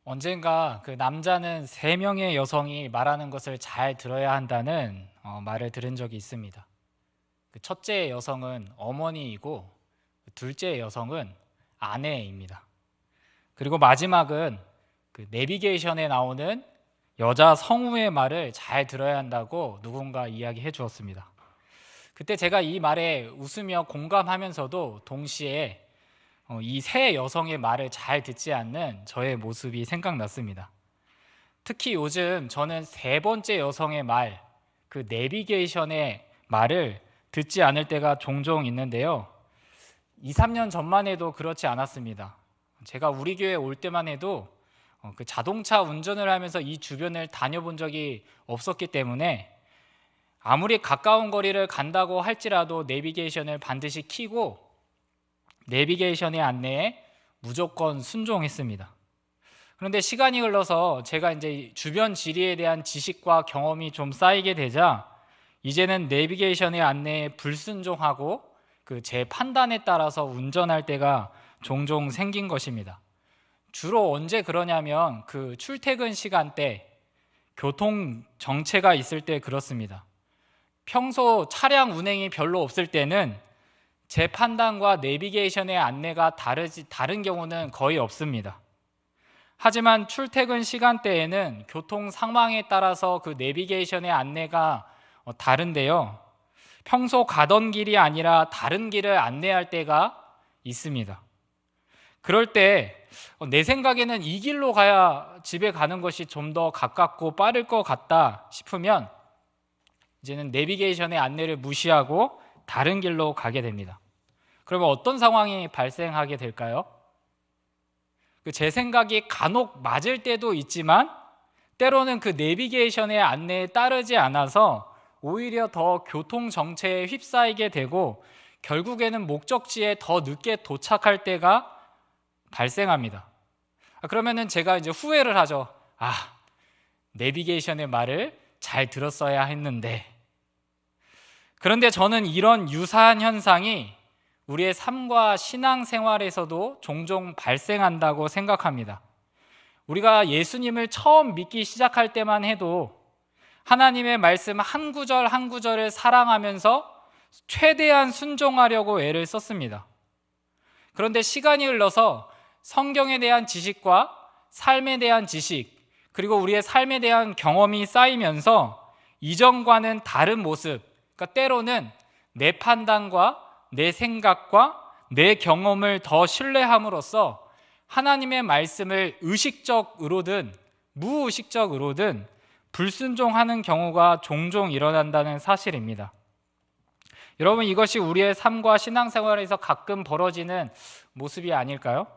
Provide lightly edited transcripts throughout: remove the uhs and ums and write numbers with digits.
언젠가 그 남자는 3명의 여성이 말하는 것을 잘 들어야 한다는 말을 들은 적이 있습니다. 그 첫째 여성은 어머니이고 둘째 여성은 아내입니다. 그리고 마지막은 그 내비게이션에 나오는 여자 성우의 말을 잘 들어야 한다고 누군가 이야기해 주었습니다. 그때 제가 이 말에 웃으며 공감하면서도 동시에 이 세 여성의 말을 잘 듣지 않는 저의 모습이 생각났습니다. 특히 요즘 저는 세 번째 여성의 말, 그 내비게이션의 말을 듣지 않을 때가 종종 있는데요. 2, 3년 전만 해도 그렇지 않았습니다. 제가 우리 교회 올 때만 해도 그 자동차 운전을 하면서 이 주변을 다녀본 적이 없었기 때문에 아무리 가까운 거리를 간다고 할지라도 내비게이션을 반드시 켜고 내비게이션의 안내에 무조건 순종했습니다. 그런데 시간이 흘러서 제가 이제 주변 지리에 대한 지식과 경험이 좀 쌓이게 되자 이제는 내비게이션의 안내에 불순종하고 그 제 판단에 따라서 운전할 때가 종종 생긴 것입니다. 주로 언제 그러냐면 그 출퇴근 시간대 교통 정체가 있을 때 그렇습니다. 평소 차량 운행이 별로 없을 때는 제 판단과 내비게이션의 안내가 다른 경우는 거의 없습니다. 하지만 출퇴근 시간대에는 교통 상황에 따라서 그 내비게이션의 안내가 다른데요. 평소 가던 길이 아니라 다른 길을 안내할 때가 있습니다. 그럴 때 내 생각에는 이 길로 가야 집에 가는 것이 좀 더 가깝고 빠를 것 같다 싶으면 이제는 내비게이션의 안내를 무시하고 다른 길로 가게 됩니다. 그러면 어떤 상황이 발생하게 될까요? 제 생각이 간혹 맞을 때도 있지만 때로는 그 내비게이션의 안내에 따르지 않아서 오히려 더 교통 정체에 휩싸이게 되고 결국에는 목적지에 더 늦게 도착할 때가 발생합니다. 그러면은 제가 이제 후회를 하죠. 내비게이션의 말을 잘 들었어야 했는데. 그런데 저는 이런 유사한 현상이 우리의 삶과 신앙생활에서도 종종 발생한다고 생각합니다. 우리가 예수님을 처음 믿기 시작할 때만 해도 하나님의 말씀 한 구절 한 구절을 사랑하면서 최대한 순종하려고 애를 썼습니다. 그런데 시간이 흘러서 성경에 대한 지식과 삶에 대한 지식, 그리고 우리의 삶에 대한 경험이 쌓이면서 이전과는 다른 모습, 그러니까 때로는 내 판단과 내 생각과 내 경험을 더 신뢰함으로써 하나님의 말씀을 의식적으로든 무의식적으로든 불순종하는 경우가 종종 일어난다는 사실입니다. 여러분, 이것이 우리의 삶과 신앙생활에서 가끔 벌어지는 모습이 아닐까요?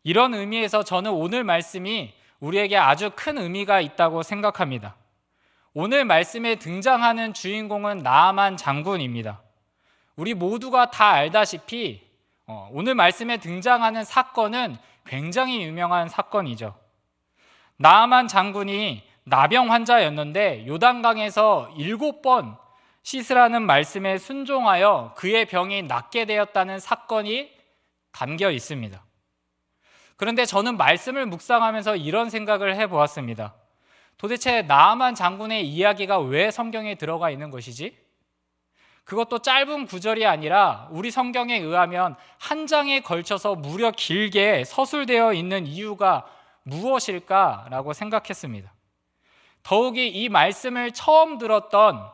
이런 의미에서 저는 오늘 말씀이 우리에게 아주 큰 의미가 있다고 생각합니다. 오늘 말씀에 등장하는 주인공은 나아만 장군입니다. 우리 모두가 다 알다시피 오늘 말씀에 등장하는 사건은 굉장히 유명한 사건이죠. 나아만 장군이 나병 환자였는데 요단강에서 7번 씻으라는 말씀에 순종하여 그의 병이 낫게 되었다는 사건이 담겨 있습니다. 그런데 저는 말씀을 묵상하면서 이런 생각을 해보았습니다. 도대체 나아만 장군의 이야기가 왜 성경에 들어가 있는 것이지? 그것도 짧은 구절이 아니라 우리 성경에 의하면 한 장에 걸쳐서 무려 길게 서술되어 있는 이유가 무엇일까라고 생각했습니다. 더욱이 이 말씀을 처음 들었던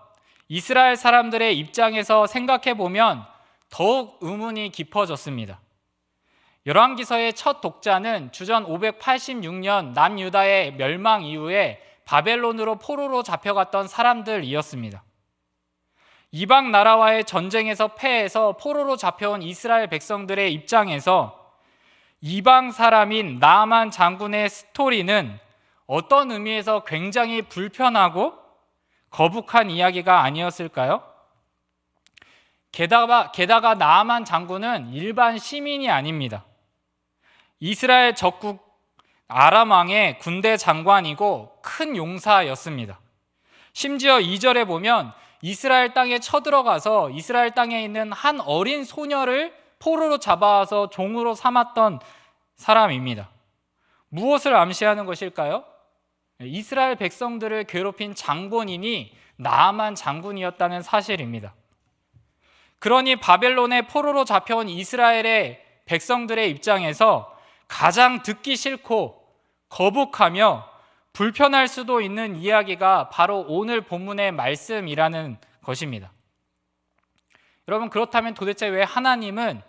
이스라엘 사람들의 입장에서 생각해 보면 더욱 의문이 깊어졌습니다. 열왕기서의 첫 독자는 주전 586년 남유다의 멸망 이후에 바벨론으로 포로로 잡혀갔던 사람들이었습니다. 이방 나라와의 전쟁에서 패해서 포로로 잡혀온 이스라엘 백성들의 입장에서 이방 사람인 나아만 장군의 스토리는 어떤 의미에서 굉장히 불편하고 거북한 이야기가 아니었을까요? 게다가 나아만 장군은 일반 시민이 아닙니다. 이스라엘 적국 아람 왕의 군대 장관이고 큰 용사였습니다. 심지어 2절에 보면 이스라엘 땅에 쳐들어가서 이스라엘 땅에 있는 한 어린 소녀를 포로로 잡아와서 종으로 삼았던 사람입니다. 무엇을 암시하는 것일까요? 이스라엘 백성들을 괴롭힌 장본인이 나아만 장군이었다는 사실입니다. 그러니 바벨론의 포로로 잡혀온 이스라엘의 백성들의 입장에서 가장 듣기 싫고 거북하며 불편할 수도 있는 이야기가 바로 오늘 본문의 말씀이라는 것입니다. 여러분, 그렇다면 도대체 왜 하나님은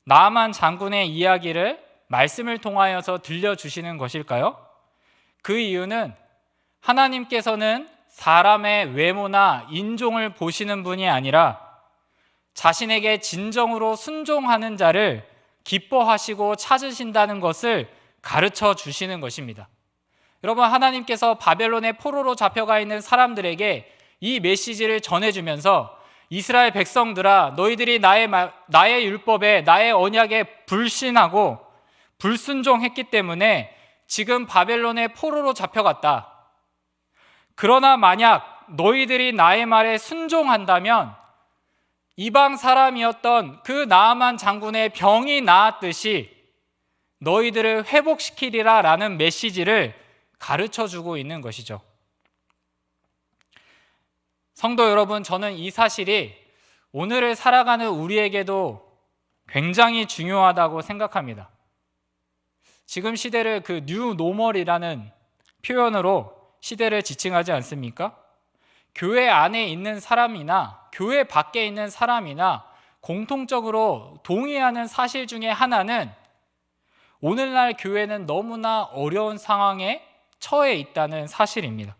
나아만 장군의 이야기를 말씀을 통하여서 들려주시는 것일까요? 그 이유는 하나님께서는 사람의 외모나 인종을 보시는 분이 아니라 자신에게 진정으로 순종하는 자를 기뻐하시고 찾으신다는 것을 가르쳐 주시는 것입니다. 여러분, 하나님께서 바벨론의 포로로 잡혀가 있는 사람들에게 이 메시지를 전해주면서 이스라엘 백성들아, 너희들이 나의 율법에, 나의 언약에 불신하고 불순종했기 때문에 지금 바벨론의 포로로 잡혀갔다. 그러나 만약 너희들이 나의 말에 순종한다면 이방 사람이었던 그 나아만 장군의 병이 나았듯이 너희들을 회복시키리라 라는 메시지를 가르쳐주고 있는 것이죠. 성도 여러분, 저는 이 사실이 오늘을 살아가는 우리에게도 굉장히 중요하다고 생각합니다. 지금 시대를 그 뉴 노멀이라는 표현으로 시대를 지칭하지 않습니까? 교회 안에 있는 사람이나 교회 밖에 있는 사람이나 공통적으로 동의하는 사실 중에 하나는 오늘날 교회는 너무나 어려운 상황에 처해 있다는 사실입니다.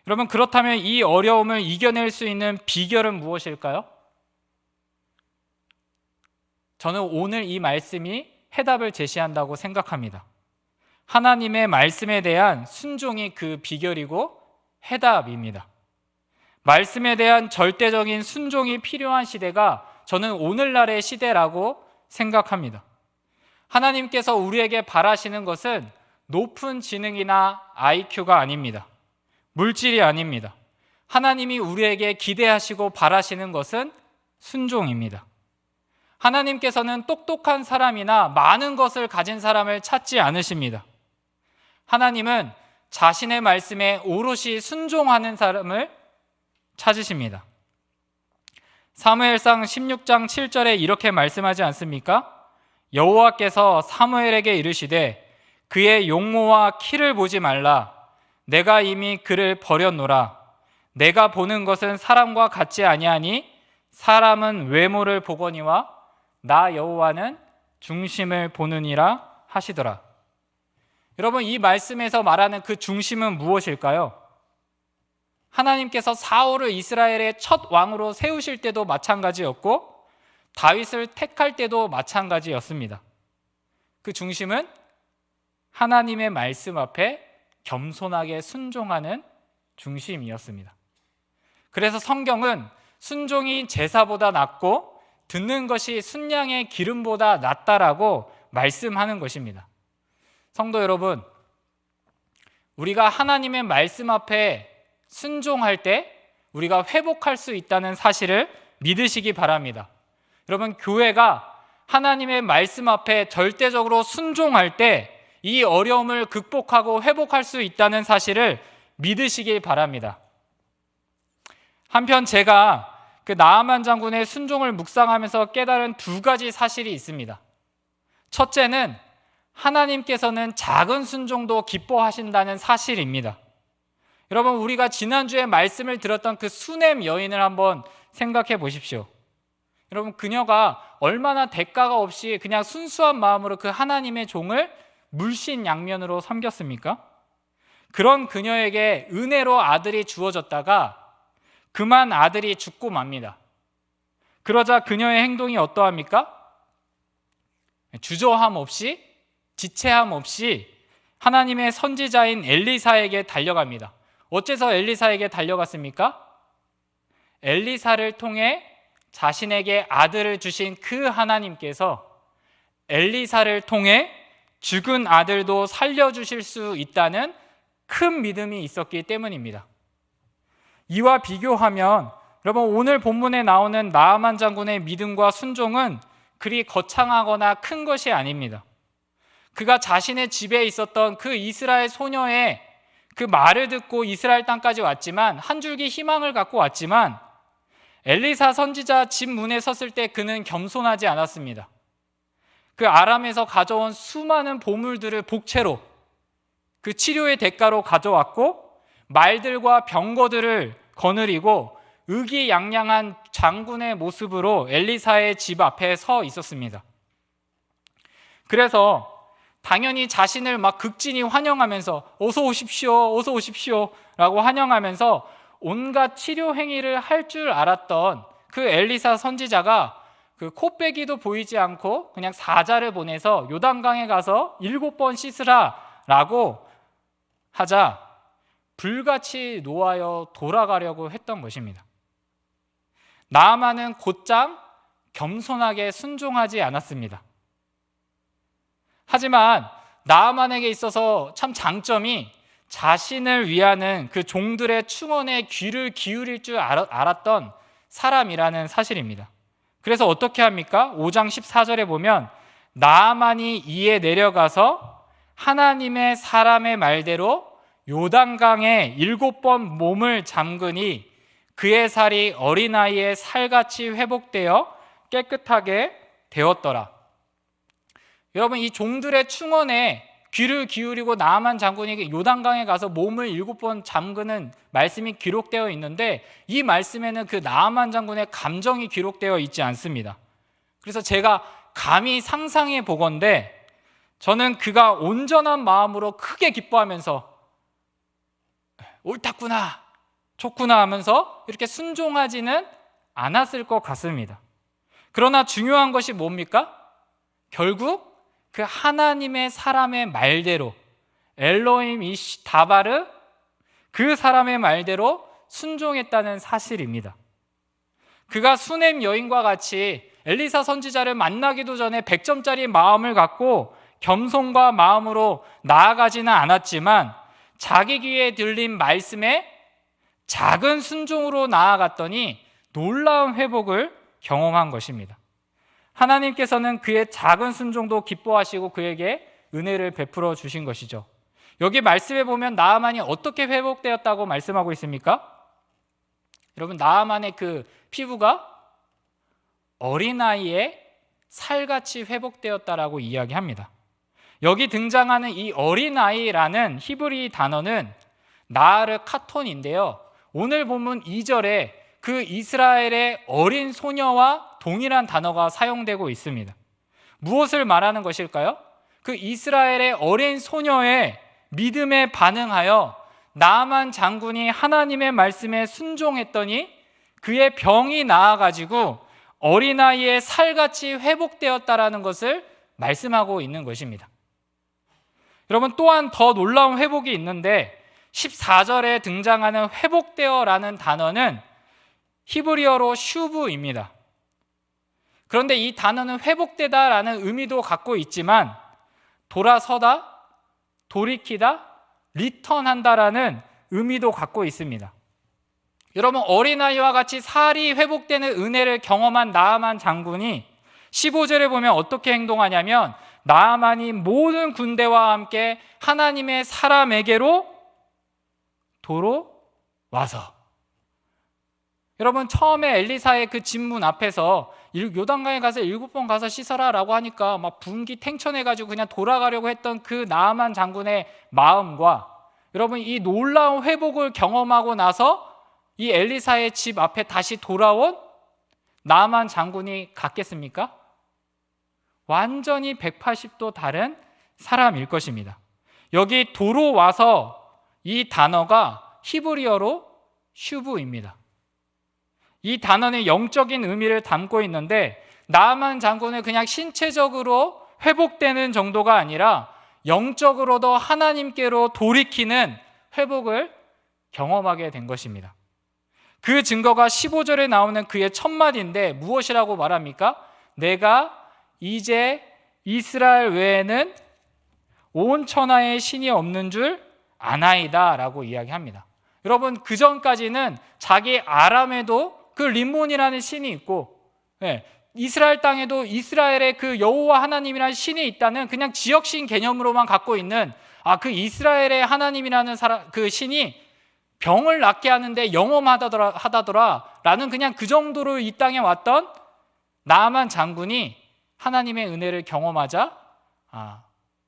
여러분, 그렇다면 이 어려움을 이겨낼 수 있는 비결은 무엇일까요? 저는 오늘 이 말씀이 해답을 제시한다고 생각합니다. 하나님의 말씀에 대한 순종이 그 비결이고 해답입니다. 말씀에 대한 절대적인 순종이 필요한 시대가 저는 오늘날의 시대라고 생각합니다. 하나님께서 우리에게 바라시는 것은 높은 지능이나 IQ가 아닙니다. 물질이 아닙니다. 하나님이 우리에게 기대하시고 바라시는 것은 순종입니다. 하나님께서는 똑똑한 사람이나 많은 것을 가진 사람을 찾지 않으십니다. 하나님은 자신의 말씀에 오롯이 순종하는 사람을 찾으십니다. 사무엘상 16장 7절에 이렇게 말씀하지 않습니까? 여호와께서 사무엘에게 이르시되 그의 용모와 키를 보지 말라. 내가 이미 그를 버렸노라. 내가 보는 것은 사람과 같지 아니하니 사람은 외모를 보거니와 나 여호와는 중심을 보느니라 하시더라. 여러분, 이 말씀에서 말하는 그 중심은 무엇일까요? 하나님께서 사울을 이스라엘의 첫 왕으로 세우실 때도 마찬가지였고 다윗을 택할 때도 마찬가지였습니다. 그 중심은 하나님의 말씀 앞에 겸손하게 순종하는 중심이었습니다. 그래서 성경은 순종이 제사보다 낫고 듣는 것이 순양의 기름보다 낫다라고 말씀하는 것입니다. 성도 여러분, 우리가 하나님의 말씀 앞에 순종할 때 우리가 회복할 수 있다는 사실을 믿으시기 바랍니다. 여러분, 교회가 하나님의 말씀 앞에 절대적으로 순종할 때 이 어려움을 극복하고 회복할 수 있다는 사실을 믿으시길 바랍니다. 한편 제가 그 나아만 장군의 순종을 묵상하면서 깨달은 두 가지 사실이 있습니다. 첫째는 하나님께서는 작은 순종도 기뻐하신다는 사실입니다. 여러분, 우리가 지난주에 말씀을 들었던 그 수넴 여인을 한번 생각해 보십시오. 여러분, 그녀가 얼마나 대가가 없이 그냥 순수한 마음으로 그 하나님의 종을 물신양면으로 섬겼습니까? 그런 그녀에게 은혜로 아들이 주어졌다가 그만 아들이 죽고 맙니다. 그러자 그녀의 행동이 어떠합니까? 주저함 없이, 지체함 없이 하나님의 선지자인 엘리사에게 달려갑니다. 어째서 엘리사에게 달려갔습니까? 엘리사를 통해 자신에게 아들을 주신 그 하나님께서 엘리사를 통해 죽은 아들도 살려주실 수 있다는 큰 믿음이 있었기 때문입니다. 이와 비교하면 여러분, 오늘 본문에 나오는 나아만 장군의 믿음과 순종은 그리 거창하거나 큰 것이 아닙니다. 그가 자신의 집에 있었던 그 이스라엘 소녀의 그 말을 듣고 이스라엘 땅까지 왔지만, 한 줄기 희망을 갖고 왔지만, 엘리사 선지자 집 문에 섰을 때 그는 겸손하지 않았습니다. 그 아람에서 가져온 수많은 보물들을 복채로, 그 치료의 대가로 가져왔고, 말들과 병거들을 거느리고 의기양양한 장군의 모습으로 엘리사의 집 앞에 서 있었습니다. 그래서 당연히 자신을 막 극진히 환영하면서 어서 오십시오, 어서 오십시오 라고 환영하면서 온갖 치료 행위를 할 줄 알았던 그 엘리사 선지자가 그 코빼기도 보이지 않고 그냥 사자를 보내서 요단강에 가서 7번 씻으라 라고 하자 불같이 노하여 돌아가려고 했던 것입니다. 나아만은 곧장 겸손하게 순종하지 않았습니다. 하지만 나아만에게 있어서 참 장점이 자신을 위하는 그 종들의 충언에 귀를 기울일 줄 알았던 사람이라는 사실입니다. 그래서 어떻게 합니까? 5장 14절에 보면 나아만이 이에 내려가서 하나님의 사람의 말대로 요단강에 7번 몸을 잠그니 그의 살이 어린아이의 살같이 회복되어 깨끗하게 되었더라. 여러분, 이 종들의 충언에 귀를 기울이고 나아만 장군에게 요단강에 가서 몸을 7번 잠그는 말씀이 기록되어 있는데, 이 말씀에는 그 나아만 장군의 감정이 기록되어 있지 않습니다. 그래서 제가 감히 상상해 보건대 저는 그가 온전한 마음으로 크게 기뻐하면서 옳았구나, 좋구나 하면서 이렇게 순종하지는 않았을 것 같습니다. 그러나 중요한 것이 뭡니까? 결국 그 하나님의 사람의 말대로, 엘로힘 이시 다바르, 그 사람의 말대로 순종했다는 사실입니다. 그가 수넴 여인과 같이 엘리사 선지자를 만나기도 전에 100점짜리 마음을 갖고 겸손과 마음으로 나아가지는 않았지만, 자기 귀에 들린 말씀에 작은 순종으로 나아갔더니 놀라운 회복을 경험한 것입니다. 하나님께서는 그의 작은 순종도 기뻐하시고 그에게 은혜를 베풀어 주신 것이죠. 여기 말씀에 보면 나아만이 어떻게 회복되었다고 말씀하고 있습니까? 여러분, 나아만의 그 피부가 어린아이의 살같이 회복되었다라고 이야기합니다. 여기 등장하는 이 어린아이라는 히브리 단어는 나아르 카톤인데요, 오늘 본문 2절에 그 이스라엘의 어린 소녀와 동일한 단어가 사용되고 있습니다. 무엇을 말하는 것일까요? 그 이스라엘의 어린 소녀의 믿음에 반응하여 나아만 장군이 하나님의 말씀에 순종했더니 그의 병이 나아가지고 어린아이의 살같이 회복되었다라는 것을 말씀하고 있는 것입니다. 여러분, 또한 더 놀라운 회복이 있는데 14절에 등장하는 회복되어라는 단어는 히브리어로 슈브입니다. 그런데 이 단어는 회복되다라는 의미도 갖고 있지만 돌아서다, 돌이키다, 리턴한다라는 의미도 갖고 있습니다. 여러분, 어린아이와 같이 살이 회복되는 은혜를 경험한 나아만 장군이 15절에 보면 어떻게 행동하냐면, 나아만이 모든 군대와 함께 하나님의 사람에게로 도로 와서, 여러분, 처음에 엘리사의 그 집문 앞에서 요단강에 가서 7번 가서 씻어라 라고 하니까 막 분기 탱천해가지고 그냥 돌아가려고 했던 그 나아만 장군의 마음과, 여러분, 이 놀라운 회복을 경험하고 나서 이 엘리사의 집 앞에 다시 돌아온 나아만 장군이 같겠습니까? 완전히 180도 다른 사람일 것입니다. 여기 도로 와서 이 단어가 히브리어로 슈브입니다. 이 단어는 영적인 의미를 담고 있는데, 나아만 장군은 그냥 신체적으로 회복되는 정도가 아니라 영적으로도 하나님께로 돌이키는 회복을 경험하게 된 것입니다. 그 증거가 15절에 나오는 그의 첫 마디인데 무엇이라고 말합니까? 내가 이제 이스라엘 외에는 온 천하에 신이 없는 줄 아나이다 라고 이야기합니다. 여러분, 그 전까지는 자기 아람에도 그 림몬이라는 신이 있고, 이스라엘 땅에도 이스라엘의 그 여호와 하나님이라는 신이 있다는 그냥 지역신 개념으로만 갖고 있는 그 이스라엘의 하나님이라는 그 신이 병을 낫게 하는데 영험하다더라라는 그냥 그 정도로 이 땅에 왔던 나아만 장군이 하나님의 은혜를 경험하자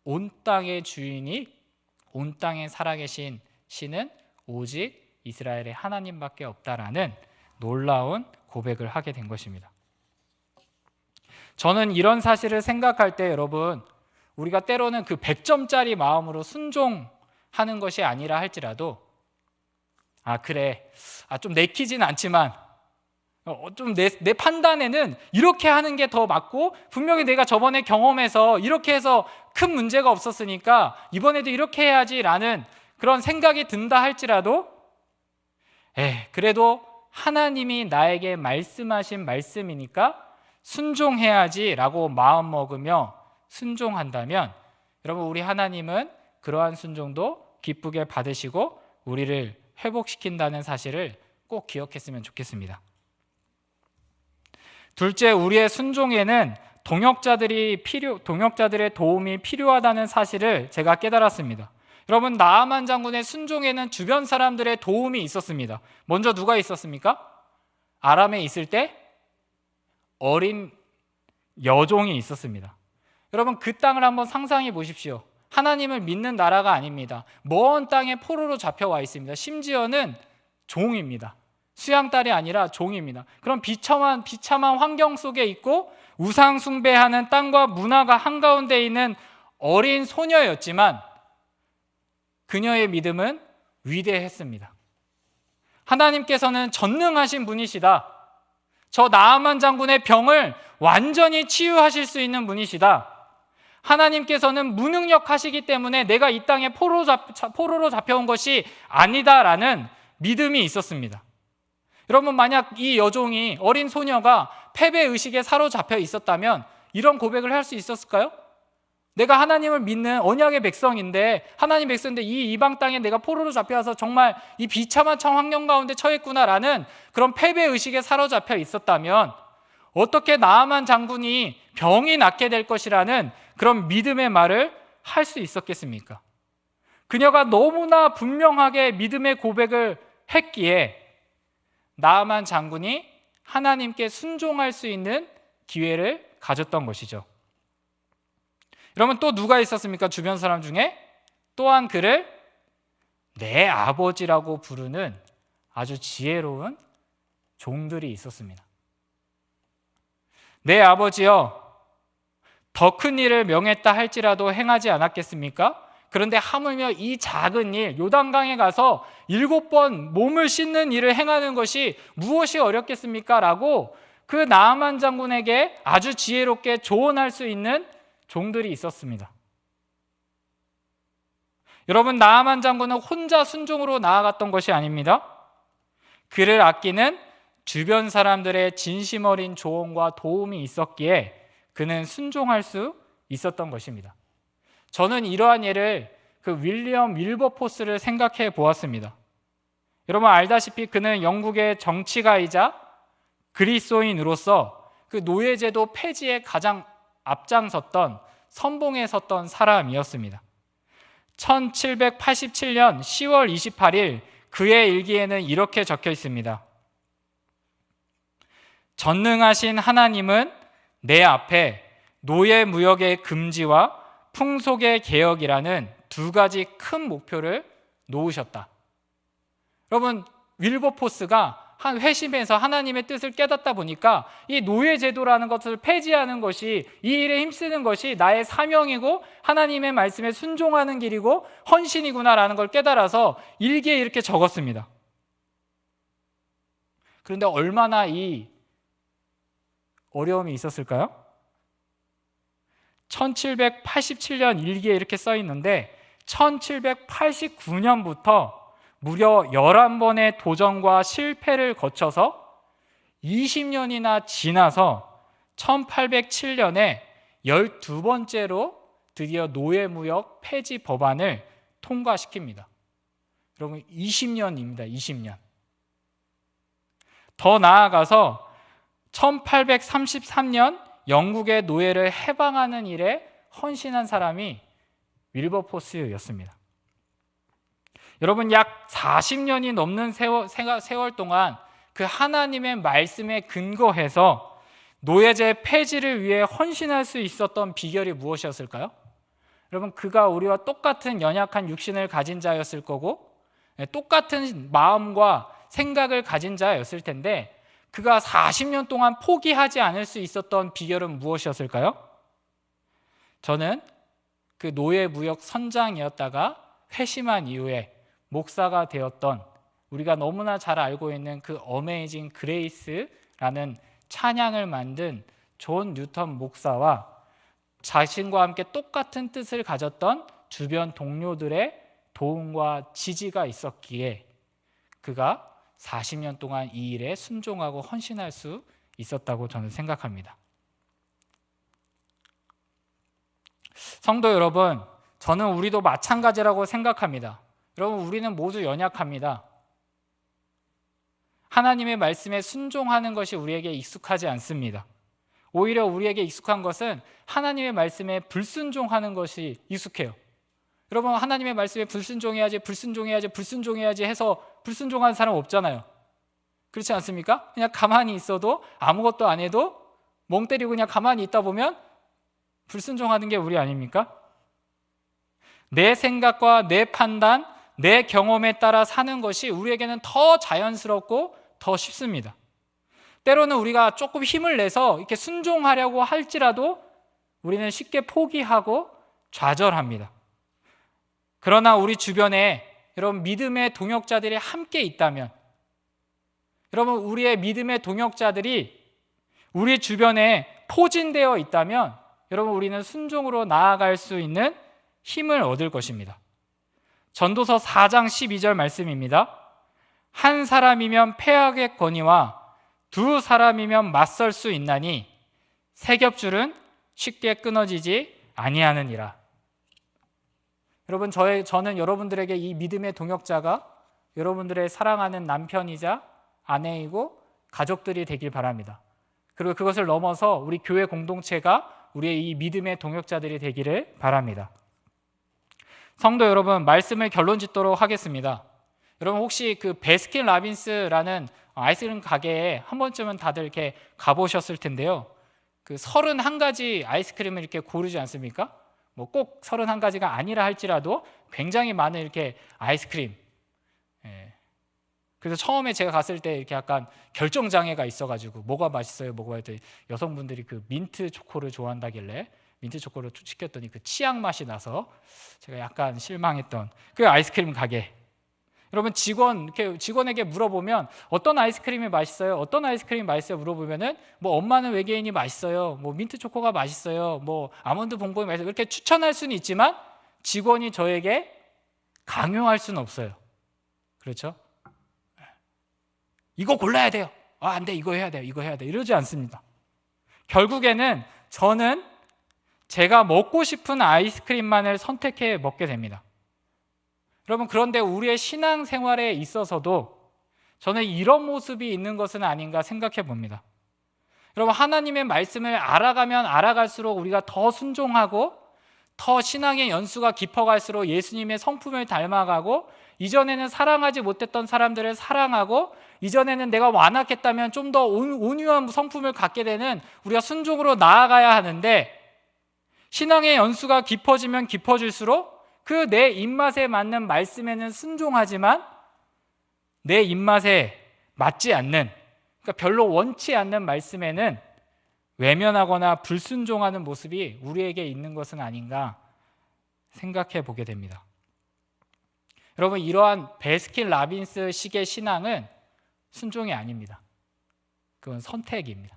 온 땅의 주인이, 온 땅에 살아계신 신은 오직 이스라엘의 하나님밖에 없다라는 놀라운 고백을 하게 된 것입니다. 저는 이런 사실을 생각할 때 여러분, 우리가 때로는 그 100점짜리 마음으로 순종하는 것이 아니라 할지라도 그래, 좀 내키진 않지만 좀 내 판단에는 이렇게 하는 게 더 맞고, 분명히 내가 저번에 경험해서 이렇게 해서 큰 문제가 없었으니까 이번에도 이렇게 해야지라는 그런 생각이 든다 할지라도 그래도 하나님이 나에게 말씀하신 말씀이니까 순종해야지라고 마음먹으며 순종한다면 여러분, 우리 하나님은 그러한 순종도 기쁘게 받으시고 우리를 회복시킨다는 사실을 꼭 기억했으면 좋겠습니다. 둘째, 우리의 순종에는 동역자들의 도움이 필요하다는 사실을 제가 깨달았습니다. 여러분, 나아만 장군의 순종에는 주변 사람들의 도움이 있었습니다. 먼저 누가 있었습니까? 아람에 있을 때 어린 여종이 있었습니다. 여러분, 그 땅을 한번 상상해 보십시오. 하나님을 믿는 나라가 아닙니다. 먼 땅에 포로로 잡혀와 있습니다. 심지어는 종입니다. 수양딸이 아니라 종입니다. 그런 비참한 환경 속에 있고 우상 숭배하는 땅과 문화가 한가운데 있는 어린 소녀였지만 그녀의 믿음은 위대했습니다. 하나님께서는 전능하신 분이시다. 저 나아만 장군의 병을 완전히 치유하실 수 있는 분이시다. 하나님께서는 무능력하시기 때문에 내가 이 땅에 포로로 잡혀온 것이 아니다라는 믿음이 있었습니다. 여러분, 만약 이 여종이, 어린 소녀가 패배의식에 사로잡혀 있었다면 이런 고백을 할 수 있었을까요? 내가 하나님을 믿는 언약의 백성인데, 하나님 백성인데 이 이방 땅에 내가 포로로 잡혀와서 정말 이 비참한 환경 가운데 처했구나라는 그런 패배의식에 사로잡혀 있었다면 어떻게 나아만 장군이 병이 낫게 될 것이라는 그런 믿음의 말을 할 수 있었겠습니까? 그녀가 너무나 분명하게 믿음의 고백을 했기에 나아만 장군이 하나님께 순종할 수 있는 기회를 가졌던 것이죠. 여러분, 또 누가 있었습니까? 주변 사람 중에 또한 그를 내 아버지라고 부르는 아주 지혜로운 종들이 있었습니다. 내 아버지여, 더 큰 일을 명했다 할지라도 행하지 않았겠습니까? 그런데 하물며 이 작은 일, 요단강에 가서 7번 몸을 씻는 일을 행하는 것이 무엇이 어렵겠습니까? 라고 그 나아만 장군에게 아주 지혜롭게 조언할 수 있는 종들이 있었습니다. 여러분, 나아만 장군은 혼자 순종으로 나아갔던 것이 아닙니다. 그를 아끼는 주변 사람들의 진심 어린 조언과 도움이 있었기에 그는 순종할 수 있었던 것입니다. 저는 이러한 예를 그 윌리엄 윌버포스를 생각해 보았습니다. 여러분 알다시피 그는 영국의 정치가이자 그리스도인으로서 그 노예제도 폐지에 가장 앞장섰던, 선봉에 섰던 사람이었습니다. 1787년 10월 28일 그의 일기에는 이렇게 적혀 있습니다. 전능하신 하나님은 내 앞에 노예 무역의 금지와 풍속의 개혁이라는 두 가지 큰 목표를 놓으셨다. 여러분, 윌버포스가 한 회심에서 하나님의 뜻을 깨닫다 보니까 이 노예제도라는 것을 폐지하는 것이, 이 일에 힘쓰는 것이 나의 사명이고 하나님의 말씀에 순종하는 길이고 헌신이구나라는 걸 깨달아서 일기에 이렇게 적었습니다. 그런데 얼마나 이 어려움이 있었을까요? 1787년 일기에 이렇게 써 있는데 1789년부터 무려 11번의 도전과 실패를 거쳐서 20년이나 지나서 1807년에 12번째로 드디어 노예무역 폐지 법안을 통과시킵니다. 여러분 20년입니다. 20년. 더 나아가서 1833년 영국의 노예를 해방하는 일에 헌신한 사람이 윌버포스였습니다. 여러분, 약 40년이 넘는 세월 동안 그 하나님의 말씀에 근거해서 노예제 폐지를 위해 헌신할 수 있었던 비결이 무엇이었을까요? 여러분, 그가 우리와 똑같은 연약한 육신을 가진 자였을 거고 똑같은 마음과 생각을 가진 자였을 텐데 그가 40년 동안 포기하지 않을 수 있었던 비결은 무엇이었을까요? 저는 그 노예무역 선장이었다가 회심한 이후에 목사가 되었던 우리가 너무나 잘 알고 있는 그 어메이징 그레이스라는 찬양을 만든 존 뉴턴 목사와 자신과 함께 똑같은 뜻을 가졌던 주변 동료들의 도움과 지지가 있었기에 그가 40년 동안 이 일에 순종하고 헌신할 수 있었다고 저는 생각합니다. 성도 여러분, 저는 우리도 마찬가지라고 생각합니다. 여러분, 우리는 모두 연약합니다. 하나님의 말씀에 순종하는 것이 우리에게 익숙하지 않습니다. 오히려 우리에게 익숙한 것은 하나님의 말씀에 불순종하는 것이 익숙해요. 여러분, 하나님의 말씀에 불순종해야지 해서 불순종하는 사람 없잖아요. 그렇지 않습니까? 그냥 가만히 있어도 아무것도 안 해도 멍 때리고 그냥 가만히 있다 보면 불순종하는 게 우리 아닙니까? 내 생각과 내 판단, 내 경험에 따라 사는 것이 우리에게는 더 자연스럽고 더 쉽습니다. 때로는 우리가 조금 힘을 내서 이렇게 순종하려고 할지라도 우리는 쉽게 포기하고 좌절합니다. 그러나 우리 주변에 여러분 믿음의 동역자들이 함께 있다면, 여러분 우리의 믿음의 동역자들이 우리 주변에 포진되어 있다면 여러분 우리는 순종으로 나아갈 수 있는 힘을 얻을 것입니다. 전도서 4장 12절 말씀입니다. 한 사람이면 패하겠거니와 두 사람이면 맞설 수 있나니 세 겹줄은 쉽게 끊어지지 아니하느니라. 여러분, 저는 여러분들에게 이 믿음의 동역자가 여러분들의 사랑하는 남편이자 아내이고 가족들이 되길 바랍니다. 그리고 그것을 넘어서 우리 교회 공동체가 우리의 이 믿음의 동역자들이 되기를 바랍니다. 성도 여러분, 말씀을 결론 짓도록 하겠습니다. 여러분 혹시 그 베스킨 라빈스라는 아이스크림 가게에 한 번쯤은 다들 이렇게 가보셨을 텐데요. 그 31가지 아이스크림을 이렇게 고르지 않습니까? 뭐 꼭 31가지가 아니라 할지라도 굉장히 많은 이렇게 아이스크림. 그래서 처음에 제가 갔을 때 이렇게 약간 결정장애가 있어가지고 뭐가 맛있어요, 뭐가 했더니 여성분들이 그 민트 초코를 좋아한다길래 민트 초코를 시켰더니 그 치약 맛이 나서 제가 약간 실망했던 그 아이스크림 가게. 여러분 직원에게 물어보면 어떤 아이스크림이 맛있어요? 어떤 아이스크림이 맛있어요? 물어보면은 뭐 엄마는 외계인이 맛있어요. 뭐 민트 초코가 맛있어요. 뭐 아몬드 봉봉이 맛있어요. 이렇게 추천할 수는 있지만 직원이 저에게 강요할 수는 없어요. 그렇죠? 이거 골라야 돼요. 안 돼. 이거 해야 돼요. 이거 해야 돼. 이러지 않습니다. 결국에는 저는 제가 먹고 싶은 아이스크림만을 선택해 먹게 됩니다. 여러분, 그런데 우리의 신앙생활에 있어서도 저는 이런 모습이 있는 것은 아닌가 생각해 봅니다. 여러분, 하나님의 말씀을 알아가면 알아갈수록 우리가 더 순종하고 더 신앙의 연수가 깊어갈수록 예수님의 성품을 닮아가고 이전에는 사랑하지 못했던 사람들을 사랑하고 이전에는 내가 완악했다면 좀 더 온유한 성품을 갖게 되는 우리가 순종으로 나아가야 하는데 신앙의 연수가 깊어지면 깊어질수록 그 내 입맛에 맞는 말씀에는 순종하지만 내 입맛에 맞지 않는, 그러니까 별로 원치 않는 말씀에는 외면하거나 불순종하는 모습이 우리에게 있는 것은 아닌가 생각해 보게 됩니다. 여러분, 이러한 베스킨 라빈스식의 신앙은 순종이 아닙니다. 그건 선택입니다.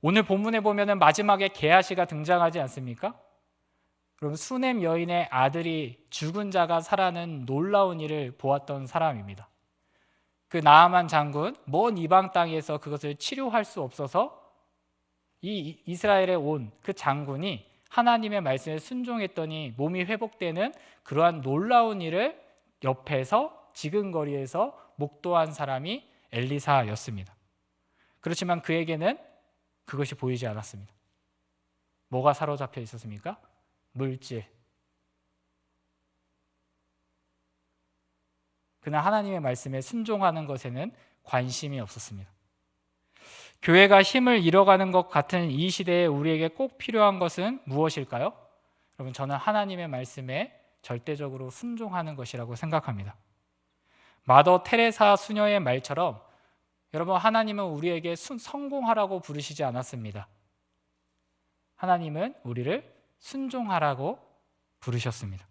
오늘 본문에 보면은 마지막에 게하시가 등장하지 않습니까? 그럼 수넴 여인의 아들이 죽은 자가 살아나는 놀라운 일을 보았던 사람입니다. 그 나아만 장군, 먼 이방 땅에서 그것을 치료할 수 없어서 이 이스라엘에 온 그 장군이 하나님의 말씀에 순종했더니 몸이 회복되는 그러한 놀라운 일을 옆에서 지근거리에서 목도한 사람이 엘리사였습니다. 그렇지만 그에게는 그것이 보이지 않았습니다. 뭐가 사로잡혀 있었습니까? 물질. 그는 하나님의 말씀에 순종하는 것에는 관심이 없었습니다. 교회가 힘을 잃어가는 것 같은 이 시대에 우리에게 꼭 필요한 것은 무엇일까요? 여러분, 저는 하나님의 말씀에 절대적으로 순종하는 것이라고 생각합니다. 마더 테레사 수녀의 말처럼 여러분, 하나님은 우리에게 성공하라고 부르시지 않았습니다. 하나님은 우리를 순종하라고 부르셨습니다.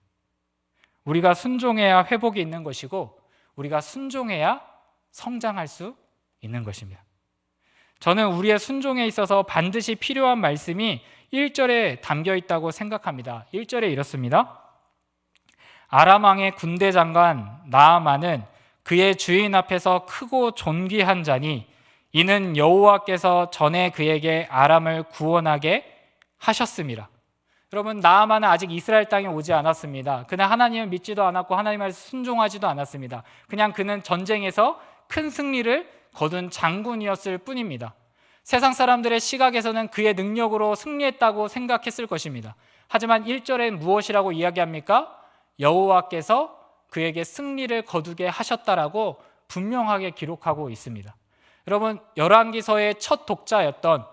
우리가 순종해야 회복이 있는 것이고 우리가 순종해야 성장할 수 있는 것입니다. 저는 우리의 순종에 있어서 반드시 필요한 말씀이 1절에 담겨 있다고 생각합니다. 1절에 이렇습니다. 아람 왕의 군대 장관 나아만은 그의 주인 앞에서 크고 존귀한 자니 이는 여호와께서 전에 그에게 아람을 구원하게 하셨습니다. 여러분, 나아만은 아직 이스라엘 땅에 오지 않았습니다. 그는 하나님을 믿지도 않았고 하나님을 순종하지도 않았습니다. 그냥 그는 전쟁에서 큰 승리를 거둔 장군이었을 뿐입니다. 세상 사람들의 시각에서는 그의 능력으로 승리했다고 생각했을 것입니다. 하지만 1절엔 무엇이라고 이야기합니까? 여호와께서 그에게 승리를 거두게 하셨다라고 분명하게 기록하고 있습니다. 여러분, 열왕기서의 첫 독자였던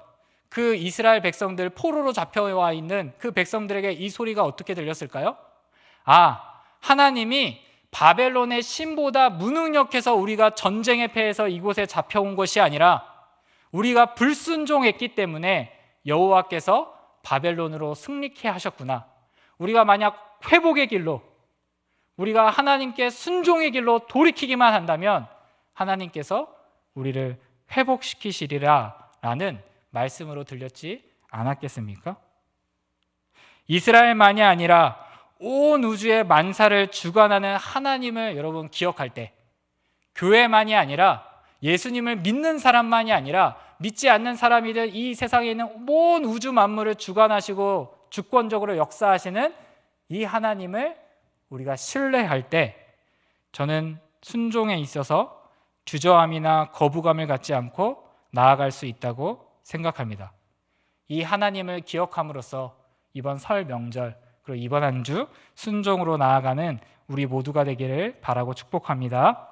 그 이스라엘 백성들, 포로로 잡혀와 있는 그 백성들에게 이 소리가 어떻게 들렸을까요? 하나님이 바벨론의 신보다 무능력해서 우리가 전쟁에 패해서 이곳에 잡혀온 것이 아니라 우리가 불순종했기 때문에 여호와께서 바벨론으로 승리케 하셨구나. 우리가 만약 회복의 길로, 우리가 하나님께 순종의 길로 돌이키기만 한다면 하나님께서 우리를 회복시키시리라 라는 말씀으로 들렸지 않았겠습니까? 이스라엘만이 아니라 온 우주의 만사를 주관하는 하나님을 여러분 기억할 때, 교회만이 아니라 예수님을 믿는 사람만이 아니라 믿지 않는 사람이든 이 세상에 있는 온 우주 만물을 주관하시고 주권적으로 역사하시는 이 하나님을 우리가 신뢰할 때 저는 순종에 있어서 주저함이나 거부감을 갖지 않고 나아갈 수 있다고 생각합니다. 이 하나님을 기억함으로써 이번 설 명절 그리고 이번 한 주 순종으로 나아가는 우리 모두가 되기를 바라고 축복합니다.